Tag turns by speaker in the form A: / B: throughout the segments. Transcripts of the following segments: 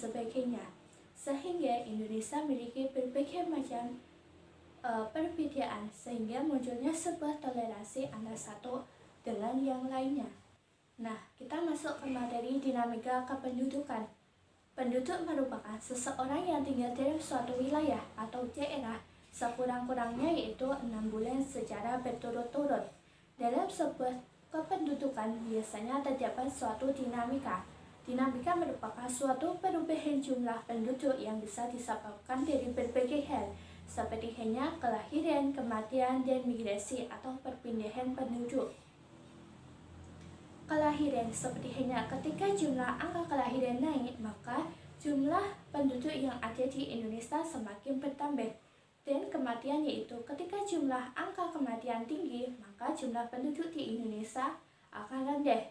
A: sebagainya. Sehingga Indonesia memiliki berbagai macam perbedaan, sehingga munculnya sebuah toleransi antara satu dengan yang lainnya. Nah, kita masuk ke materi dinamika kependudukan. Penduduk merupakan seseorang yang tinggal dalam suatu wilayah atau daerah sekurang-kurangnya yaitu 6 bulan secara berturut-turut. Dalam sebuah kependudukan biasanya terdapat suatu dinamika. Dinamika merupakan suatu perubahan jumlah penduduk yang bisa disebabkan dari berbagai hal, seperti hanya kelahiran, kematian, dan migrasi atau perpindahan penduduk. Kelahiran seperti hanya ketika jumlah angka kelahiran naik, maka jumlah penduduk yang ada di Indonesia semakin bertambah. Dan kematian yaitu ketika jumlah angka kematian tinggi, maka jumlah penduduk di Indonesia akan rendah.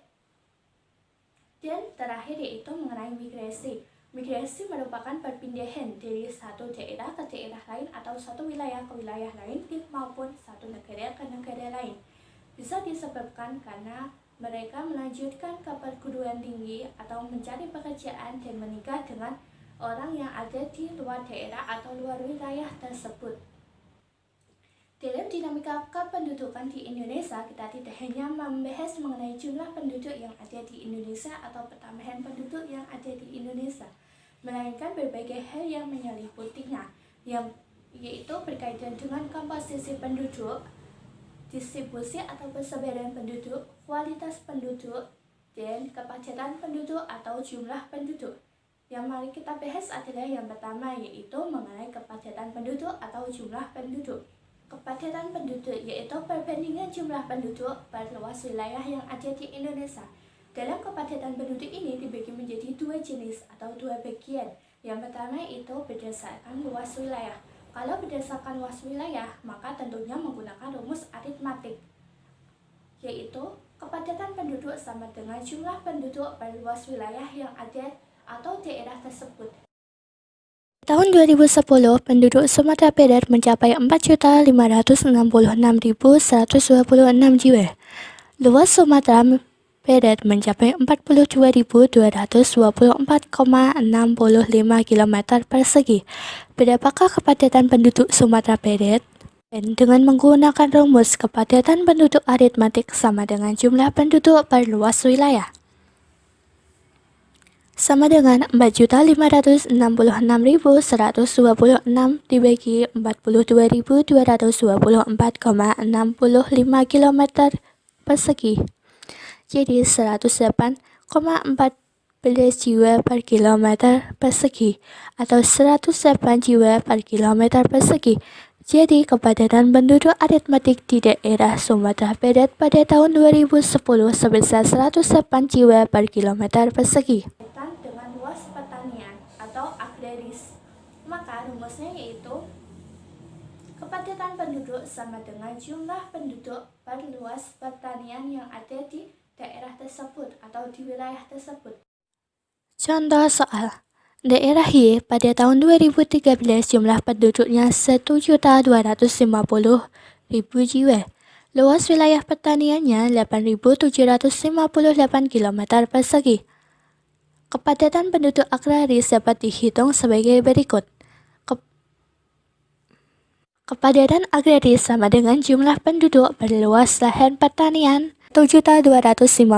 A: Dan terakhir yaitu mengenai migrasi. Migrasi merupakan perpindahan dari satu daerah ke daerah lain atau satu wilayah ke wilayah lain maupun satu negara ke negara lain. Bisa disebabkan karena mereka melanjutkan ke perguruan tinggi atau mencari pekerjaan dan menikah dengan orang yang ada di luar daerah atau luar wilayah tersebut. Dalam dinamika kependudukan di Indonesia, kita tidak hanya membahas mengenai jumlah penduduk yang ada di Indonesia atau pertambahan penduduk yang ada di Indonesia, melainkan berbagai hal yang menyeliputinya, yaitu berkaitan dengan komposisi penduduk, distribusi atau persebaran penduduk, kualitas penduduk, dan kepadatan penduduk atau jumlah penduduk. Yang mari kita bahas adalah yang pertama, yaitu mengenai kepadatan penduduk atau jumlah penduduk. Kepadatan penduduk yaitu perbandingan jumlah penduduk per luas wilayah yang ada di Indonesia. Dalam kepadatan penduduk ini dibagi menjadi dua jenis atau dua bagian. Yang pertama itu berdasarkan luas wilayah. Kalau berdasarkan luas wilayah, maka tentunya menggunakan rumus aritmatik, yaitu kepadatan penduduk sama dengan jumlah penduduk per luas wilayah yang ada atau daerah tersebut.
B: Tahun 2010, penduduk Sumatera Barat mencapai 4.566.126 jiwa. Luas Sumatera Barat mencapai 42.224,65 km persegi. Berapakah kepadatan penduduk Sumatera Barat? Dan dengan menggunakan rumus kepadatan penduduk aritmatik sama dengan jumlah penduduk per luas wilayah, sama dengan 4.566.126 dibagi 42.224,65 km persegi. Jadi 108,14 jiwa per kilometer persegi atau 108 jiwa per kilometer persegi. Jadi kepadatan penduduk aritmatik di daerah Sumatera Barat pada tahun 2010 sebesar 108 jiwa per kilometer persegi.
A: Dengan luas pertanian atau agraris, maka rumusnya yaitu kepadatan penduduk sama dengan jumlah penduduk per luas pertanian yang ada di daerah tersebut atau di wilayah tersebut.
B: Contoh soal. Daerah Y pada tahun 2013 jumlah penduduknya 1.250.000 jiwa. Luas wilayah pertaniannya 8.758 km persegi. Kepadatan penduduk agraris dapat dihitung sebagai berikut. Kepadatan agraris sama dengan jumlah penduduk berluas lahan pertanian 7.250.000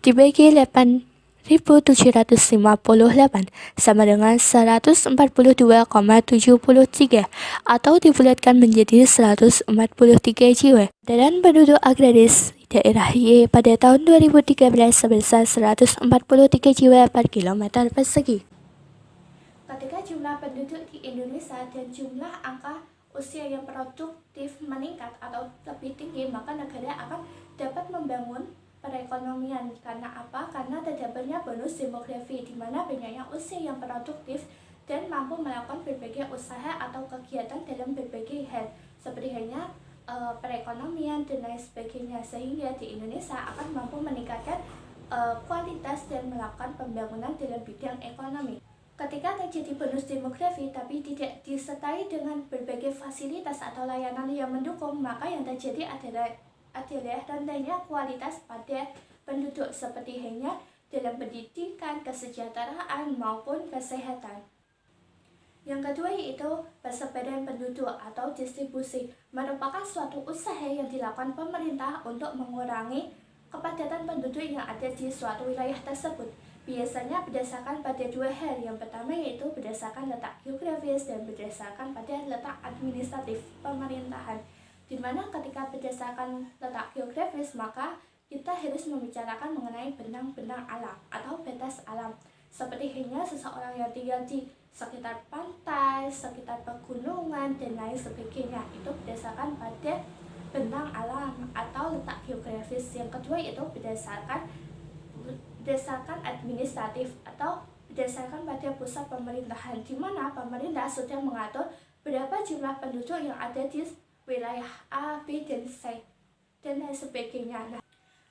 B: dibagi 8.758 sama dengan 142,73 atau dibulatkan menjadi 143 jiwa. Dan penduduk agraris daerah Y pada tahun 2013 sebesar 143 jiwa per kilometer persegi.
A: Ketika jumlah penduduk di Indonesia dan jumlah angka usia yang produktif meningkat atau lebih tinggi, maka negara akan dapat membangun perekonomian. Karena apa? Karena terdapatnya bonus demografi, di mana banyaknya usia yang produktif dan mampu melakukan berbagai usaha atau kegiatan dalam berbagai hal, seperti hanya perekonomian dan lain sebagainya, sehingga di Indonesia akan mampu meningkatkan kualitas dan melakukan pembangunan dalam bidang ekonomi. Ketika terjadi bonus demografi tapi tidak disertai dengan berbagai fasilitas atau layanan yang mendukung, maka yang terjadi adalah rendahnya kualitas pada penduduk, seperti hanya dalam pendidikan, kesejahteraan, maupun kesehatan. Yang kedua yaitu persepedaan penduduk atau distribusi, merupakan suatu usaha yang dilakukan pemerintah untuk mengurangi kepadatan penduduk yang ada di suatu wilayah tersebut. Biasanya berdasarkan pada dua hal. Yang pertama yaitu berdasarkan letak geografis dan berdasarkan pada letak administratif pemerintahan. Dimana ketika berdasarkan letak geografis, maka kita harus membicarakan mengenai benang-benang alam atau batas alam. Seperti halnya seseorang yang tinggal di sekitar pantai, sekitar pegunungan, dan lain sebagainya. Itu berdasarkan pada bentang alam atau letak geografis. Yang kedua yaitu berdasarkan administratif atau berdasarkan pada pusat pemerintahan, di mana pemerintah sudah mengatur berapa jumlah penduduk yang ada di wilayah A, B, dan C, dan lain sebagainya. Nah,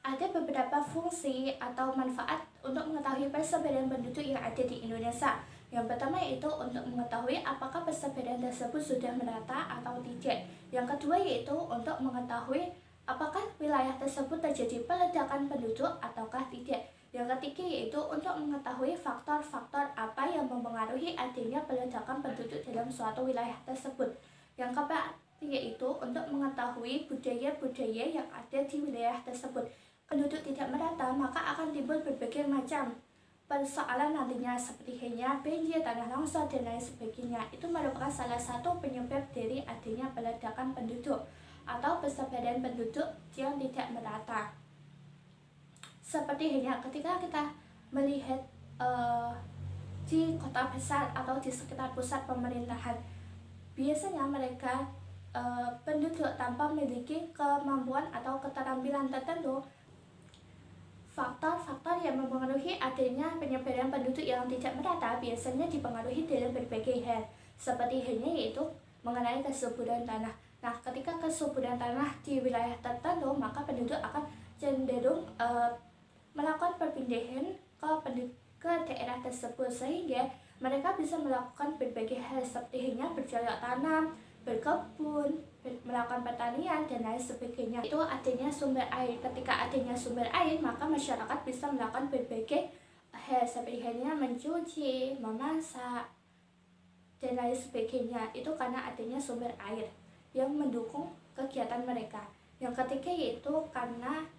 A: ada beberapa fungsi atau manfaat untuk mengetahui persepedaan penduduk yang ada di Indonesia. Yang pertama yaitu untuk mengetahui apakah persepedaan tersebut sudah merata atau tidak. Yang kedua yaitu untuk mengetahui apakah wilayah tersebut terjadi peledakan penduduk ataukah tidak. Yang ketiga yaitu untuk mengetahui faktor-faktor apa yang mempengaruhi adanya peledakan penduduk dalam suatu wilayah tersebut. Yang keempat yaitu untuk mengetahui budaya-budaya yang ada di wilayah tersebut. Penduduk tidak merata, maka akan timbul berbagai macam persoalan nantinya, seperti halnya banjir, tanah longsor, dan lain sebagainya. Itu merupakan salah satu penyebab dari adanya peledakan penduduk atau persepedaan penduduk yang tidak merata. Seperti halnya ketika kita melihat di kota besar atau di sekitar pusat pemerintahan, biasanya mereka penduduk tanpa memiliki kemampuan atau keterampilan tertentu. Faktor-faktor yang mempengaruhi adanya penyebaran penduduk yang tidak merata biasanya dipengaruhi dalam berbagai hal, seperti halnya yaitu mengenai kesuburan tanah. Nah, ketika kesuburan tanah di wilayah tertentu, maka penduduk akan cenderung melakukan perpindahan ke daerah tersebut, sehingga mereka bisa melakukan berbagai hal seperti halnya bercocok tanam, berkebun, melakukan pertanian, dan lain sebagainya. Itu adanya sumber air. Ketika adanya sumber air, maka masyarakat bisa melakukan berbagai hal seperti halnya mencuci, memasak, dan lain sebagainya. Itu karena adanya sumber air yang mendukung kegiatan mereka. Yang ketiga yaitu karena